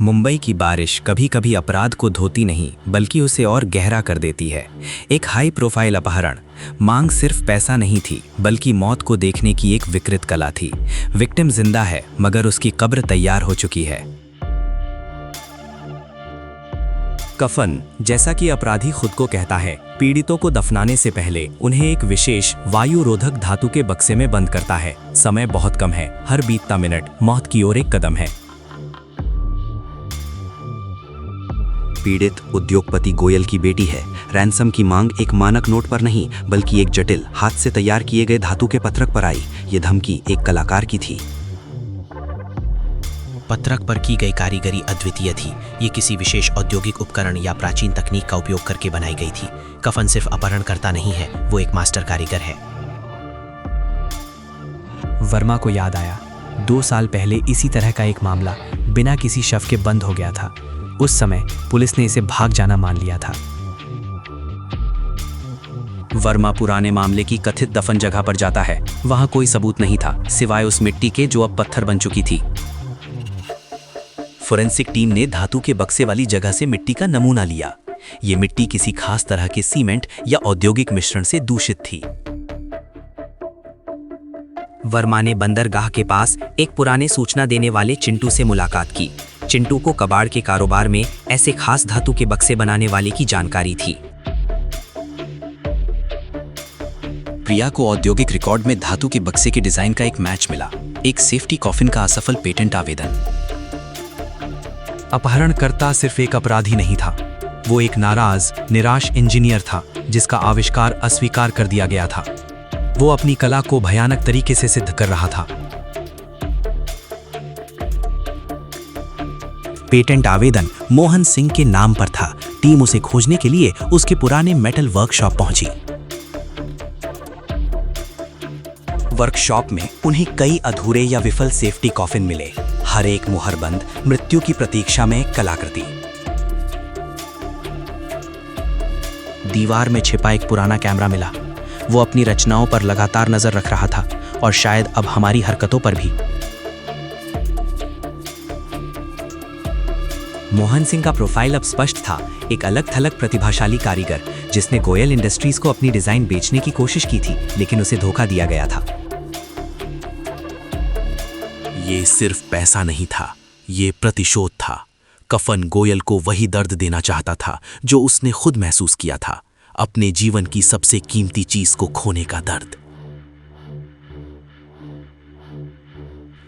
मुंबई की बारिश कभी कभी अपराध को धोती नहीं बल्कि उसे और गहरा कर देती है। एक हाई प्रोफाइल अपहरण, मांग सिर्फ पैसा नहीं थी बल्कि मौत को देखने की एक विकृत कला थी। विक्टिम जिंदा है मगर उसकी कब्र तैयार हो चुकी है। कफन, जैसा कि अपराधी खुद को कहता है, पीड़ितों को दफनाने से पहले उन्हें एक विशेष वायु रोधक धातु के बक्से में बंद करता है। समय बहुत कम है, हर बीतता मिनट मौत की ओर एक कदम है। पीड़ित उद्योगपति गोयल की बेटी है। रैंसम की मांग एक मानक नोट पर नहीं बल्कि एक जटिल, हाथ से तैयार किए गए धातु के पत्रक पर आई। ये धमकी एक कलाकार की थी। पत्रक पर की गई कारीगरी अद्वितीय थी। ये किसी विशेष औद्योगिक उपकरण या प्राचीन तकनीक का उपयोग करके बनाई गई थी। कफन सिर्फ अपहरणकर्ता नहीं है, वो एक मास्टर कारीगर है। वर्मा को याद आया, 2 साल पहले इसी तरह का एक मामला बिना किसी शव के बंद हो गया था। उस समय पुलिस ने इसे भाग जाना मान लिया था। वर्मा पुराने मामले की कथित दफन जगह पर जाता है। वहां कोई सबूत नहीं था सिवाय उस मिट्टी के जो अब पत्थर बन चुकी थी। फोरेंसिक टीम ने धातु के बक्से वाली जगह से मिट्टी का नमूना लिया। ये मिट्टी किसी खास तरह के सीमेंट या औद्योगिक मिश्रण से दूषित थी। वर्मा ने बंदरगाह के पास एक पुराने सूचना देने वाले चिंटू से मुलाकात की। चिंटू को कबाड़ के कारोबार में ऐसे खास धातु के बक्से बनाने वाले की जानकारी थी। प्रिया को औद्योगिक रिकॉर्ड में धातु के बक्से के डिजाइन का एक मैच मिला। एक सेफ्टी कॉफिन का असफल पेटेंट आवेदन। अपहरणकर्ता सिर्फ एक अपराधी नहीं था, वो एक नाराज, निराश इंजीनियर था जिसका आविष्कार अस्वीकार कर दिया गया था। वो अपनी कला को भयानक तरीके से सिद्ध कर रहा था। पेटेंट आवेदन मोहन सिंह के नाम पर था। टीम उसे खोजने के लिए उसके पुराने मेटल वर्कशॉप पहुंची। वर्कशॉप में उन्हें कई अधूरे या विफल सेफ्टी कॉफिन मिले। हर एक मुहरबंद मृत्यु की प्रतीक्षा में कलाकृति। दीवार में छिपा एक पुराना कैमरा मिला। वो अपनी रचनाओं पर लगातार नजर रख रहा था और शायद अब हमारी हरकतों पर भी। मोहन सिंह का प्रोफाइल अब स्पष्ट था, एक अलग थलग प्रतिभाशाली कारीगर जिसने गोयल इंडस्ट्रीज को अपनी डिजाइन बेचने की कोशिश की थी, लेकिन उसे धोखा दिया गया था। ये सिर्फ पैसा नहीं था, ये प्रतिशोध था। कफन गोयल को वही दर्द देना चाहता था जो उसने खुद महसूस किया था, अपने जीवन की सबसे कीमती चीज को खोने का दर्द।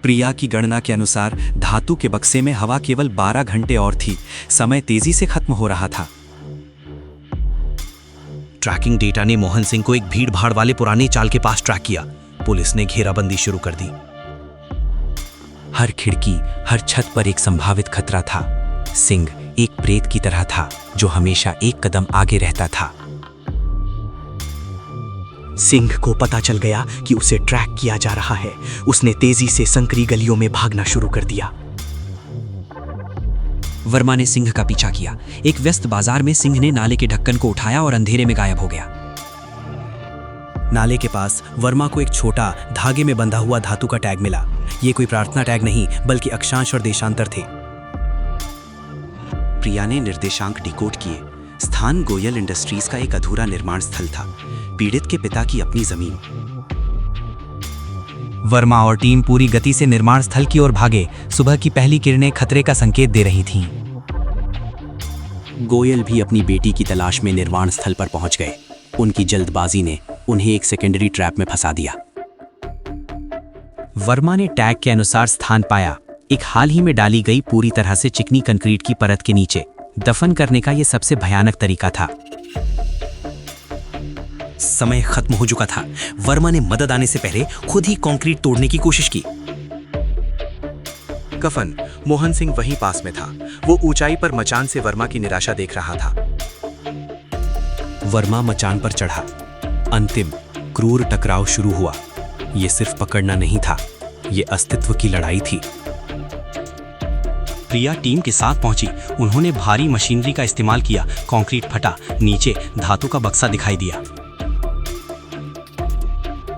प्रिया की गणना के अनुसार धातु के बक्से में हवा केवल 12 घंटे और थी। समय तेजी से खत्म हो रहा था। ट्रैकिंग डेटा ने मोहन सिंह को एक भीड़ भाड़ वाले पुराने चाल के पास ट्रैक किया। पुलिस ने घेराबंदी शुरू कर दी। हर खिड़की, हर छत पर एक संभावित खतरा था। सिंह एक प्रेत की तरह था जो हमेशा एक कदम आगे रहता था। सिंह को पता चल गया कि उसे ट्रैक किया जा रहा है। उसने तेजी से संकरी गलियों में भागना शुरू कर दिया। वर्मा ने सिंह का पीछा किया। एक व्यस्त बाजार में सिंह ने नाले के ढक्कन को उठाया और अंधेरे में गायब हो गया। नाले के पास वर्मा को एक छोटा, धागे में बंधा हुआ धातु का टैग मिला। ये कोई प्रार्थना टैग नहीं बल्कि अक्षांश और देशांतर थे। प्रिया ने निर्देशांक डिकोड किए। स्थान गोयल इंडस्ट्रीज का एक अधूरा निर्माण स्थल था, पीड़ित के पिता की अपनी जमीन। वर्मा और टीम पूरी गति से निर्माण स्थल की ओर भागे। सुबह की पहली किरणें खतरे का संकेत दे रही थीं। गोयल भी अपनी बेटी की तलाश में निर्माण स्थल पर पहुंच गए। उनकी जल्दबाजी ने उन्हें एक सेकेंडरी ट्रैप में फंसा दिया। वर्मा ने टैग के अनुसार स्थान पाया, एक हाल ही में डाली गई पूरी तरह से चिकनी कंक्रीट की परत के नीचे। दफन करने का यह सबसे भयानक तरीका था। समय खत्म हो चुका था। वर्मा ने मदद आने से पहले खुद ही कंक्रीट तोड़ने की कोशिश की। कफन, मोहन सिंह वहीं पास में था। वो ऊंचाई पर मचान से वर्मा की निराशा देख रहा था। वर्मा मचान पर चढ़ा। अंतिम क्रूर टकराव शुरू हुआ। यह सिर्फ पकड़ना नहीं था, यह अस्तित्व की लड़ाई थी। प्रिया टीम के साथ पहुंची। उन्होंने भारी मशीनरी का इस्तेमाल किया। कंक्रीट फटा, नीचे धातु का बक्सा दिखाई दिया।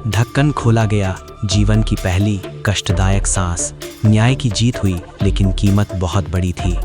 ढक्कन खोला गया। जीवन की पहली कष्टदायक सांस। न्याय की जीत हुई, लेकिन कीमत बहुत बड़ी थी।